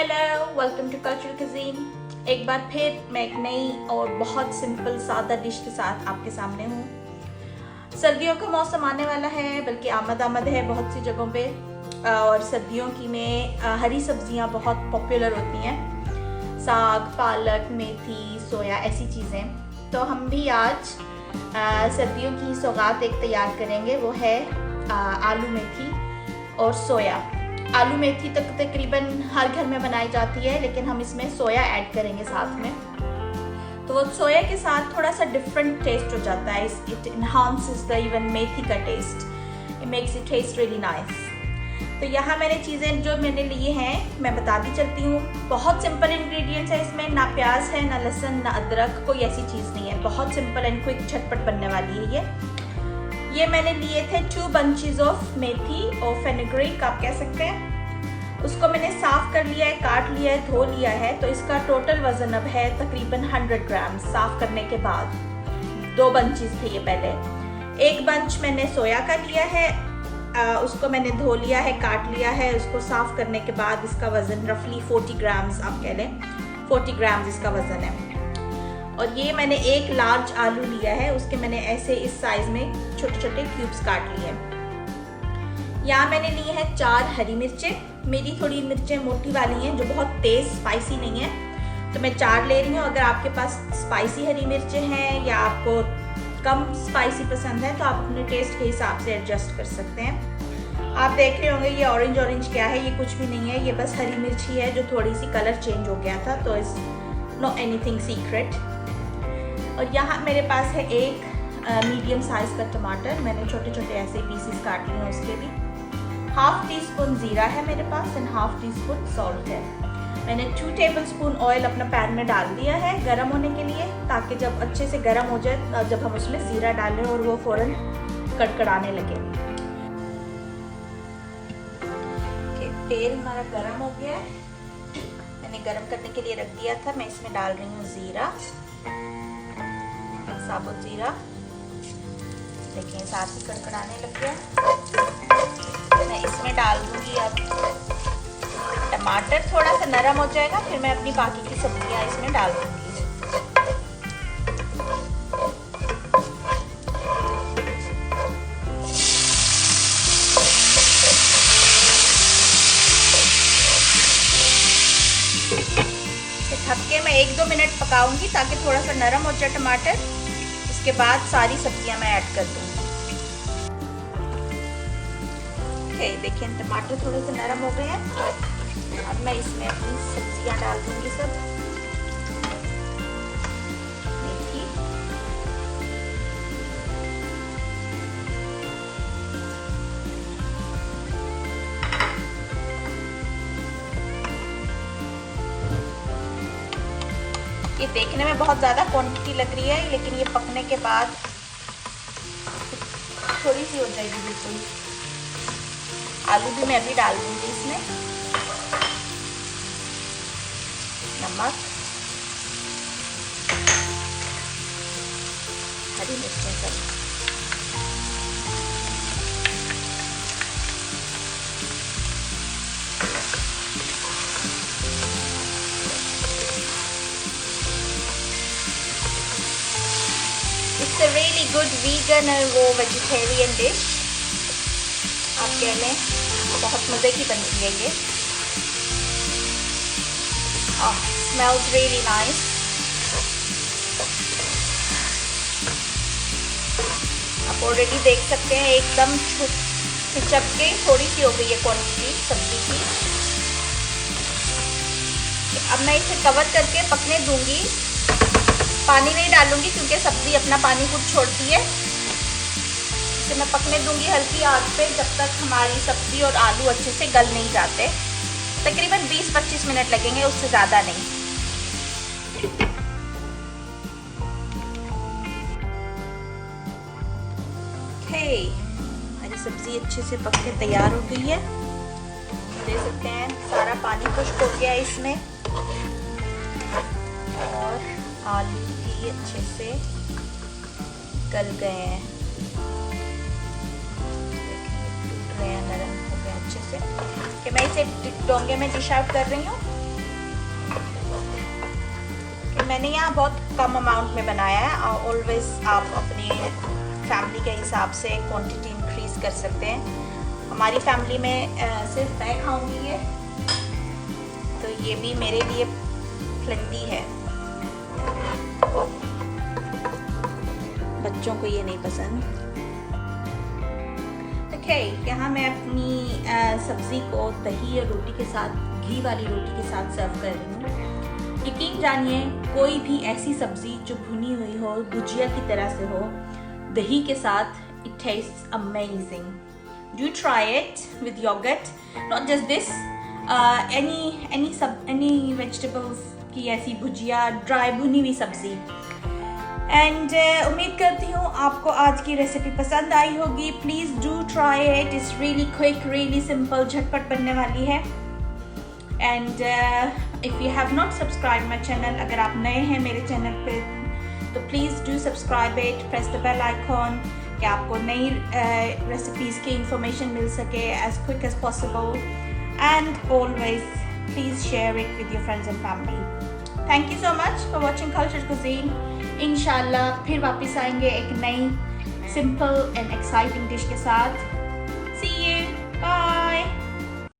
Hello, welcome to cultural cuisine. एक बार फिर मैं एक नई और बहुत सिंपल सादा डिश के साथ आपके सामने हूँ। सर्दियों का मौसम आने वाला है, बल्कि आमद है बहुत सी जगहों पे, और सर्दियों की में हरी सब्जियाँ बहुत पॉपुलर होती हैं। साग, पालक, मेथी, सोया, ऐसी चीज़ें। तो हम भी आज सर्दियों की सौगात एक तैयार करेंगे, वो है आलू मेथी और सोया। आलू मेथी तक तकरीबन हर घर में बनाई जाती है, लेकिन हम इसमें सोया ऐड करेंगे साथ में। तो वो सोया के साथ थोड़ा सा डिफरेंट टेस्ट हो जाता है। It enhances the even methi का taste, it makes it taste really nice. तो यहाँ मैंने चीज़ें जो मैंने लिए हैं मैं बताती चलती हूँ। बहुत सिंपल इंग्रेडिएंट्स है इसमें, ना प्याज है, ना लहसुन, ना अदरक, कोई ऐसी चीज़ नहीं है। बहुत सिंपल एंड क्विक झटपट बनने वाली है ये मैंने लिए थे 2 bunches ऑफ मेथी और फेनुग्रीक आप कह सकते हैं। उसको मैंने साफ कर लिया है, काट लिया है, धो लिया है। तो इसका टोटल वजन अब है तकरीबन 100 ग्राम साफ करने के बाद। 2 bunches थे ये पहले। एक बंच मैंने सोया का लिया है, उसको मैंने धो लिया है, काट लिया है। उसको साफ करने के बाद इसका वजन रफली 40 ग्राम्स आप कह लें, 40 ग्राम्स इसका वजन है। और ये मैंने एक लार्ज आलू लिया है, उसके मैंने ऐसे इस साइज में छोटे छोटे क्यूब्स काट लिए। यहाँ मैंने लिए हैं 4 हरी मिर्चें। मेरी थोड़ी मिर्चें मोटी वाली हैं जो बहुत तेज स्पाइसी नहीं है, तो मैं 4 ले रही हूँ। अगर आपके पास स्पाइसी हरी मिर्चें हैं या आपको कम स्पाइसी पसंद है तो आप अपने टेस्ट के हिसाब से एडजस्ट कर सकते हैं। आप देख रहे होंगे ये ऑरेंज क्या है, ये कुछ भी नहीं है, ये बस हरी मिर्ची है जो थोड़ी सी कलर चेंज हो गया था, तो इस नो एनीथिंग सीक्रेट। और यहाँ मेरे पास है एक मीडियम साइज का टमाटर, मैंने छोटे छोटे ऐसे पीसेस काट लिए हैं उसके भी। 1/2 टीस्पून जीरा है मेरे पास एंड 1/2 टीस्पून सॉल्ट है। मैंने 2 टेबलस्पून ऑयल अपना पैन में डाल दिया है गर्म होने के लिए, ताकि जब अच्छे से गर्म हो जाए जब हम उसमें जीरा डालें और वो फ़ौरन कड़कड़ाने लगे। तेल हमारा गर्म हो गया है, मैंने गर्म करने के लिए रख दिया था। मैं इसमें डाल रही हूँ जीरा, साबुत जीरा। देखिए साथ ही कड़कड़ाने लग गया। मैं इसमें डाल दूंगी अब टमाटर, थोड़ा सा नरम हो जाएगा फिर मैं अपनी बाकी की सब्जियां इसमें डाल दूंगी। ढक के मैं 1-2 मिनट पकाऊंगी ताकि थोड़ा सा नरम हो जाए टमाटर। उसके बाद सारी सब्जियां मैं ऐड कर दूंगी। देखिए टमाटर थोड़े से नरम हो गए हैं। अब मैं इसमें अपनी सब्जियां डाल दूंगी सब। मेथी, ये देखने में बहुत ज़्यादा क्वांटिटी लग रही है, लेकिन ये पकने के बाद थोड़ी सी हो जाएगी बिल्कुल। आलू भी मैं अभी डाल दूंगी इसमें। नमक, हरी मिर्चें सब। It's a really good vegan और वो वेजिटेरियन डिश आप कह लें, बहुत मज़े की बनती है ये। Smells really nice. आप ऑलरेडी देख सकते हैं एकदम चिपक के थोड़ी सी हो गई है क्वांटिटी सब्जी की। अब मैं इसे कवर करके पकने दूंगी। पानी नहीं डालूंगी क्योंकि सब्जी अपना पानी खुद छोड़ती है। इसे मैं पकने दूंगी हल्की आंच पे जब तक हमारी सब्जी और आलू अच्छे से गल नहीं जाते। तकरीबन 20-25 मिनट लगेंगे, उससे ज़्यादा नहीं। हमारी सब्जी अच्छे से पक के तैयार हो गई है। देख सकते हैं सारा पानी खुश्क हो गया है इसमें, और आलू भी अच्छे से गल गए हैं। टूट रहे हैं, नरम हो गए अच्छे से। कि मैं इसे डोंगे में डिश आउट कर रही हूँ। कि मैंने यहाँ बहुत कम अमाउंट में बनाया है। ऑलवेज आप अपनी फैमिली के हिसाब से क्वांटिटी इंक्रीज कर सकते हैं। हमारी फैमिली में सिर्फ मैं खाऊंगी ये, तो ये भी मेरे लिए प्लेंटी है। बच्चों को ये नहीं पसंद। ओके, यहाँ मैं अपनी सब्ज़ी को दही और रोटी के साथ, घी वाली रोटी के साथ सर्व कर रही हूँ। यकीन जानिए, कोई भी ऐसी सब्ज़ी जो भुनी हुई हो, भुजिया की तरह से हो, दही के साथ, it tastes amazing. Do try it with yogurt, not just this, any vegetables की ऐसी भुजिया, ड्राई भुनी हुई सब्ज़ी। एंड उम्मीद करती हूँ आपको आज की रेसिपी पसंद आई होगी। Please do try it, it's really quick, really simple, झटपट बनने वाली है। And if you have not subscribe my channel, अगर आप नए हैं मेरे चैनल पे, तो please do subscribe it, press the bell icon, कि आपको नई रेसिपीज़ की इंफॉर्मेशन मिल सके as quick as possible. And always please share it with your friends and family. Thank you so much for watching cultured cuisine. इंशाल्लाह फिर वापस आएंगे एक नई सिंपल एंड एक्साइटिंग डिश के साथ।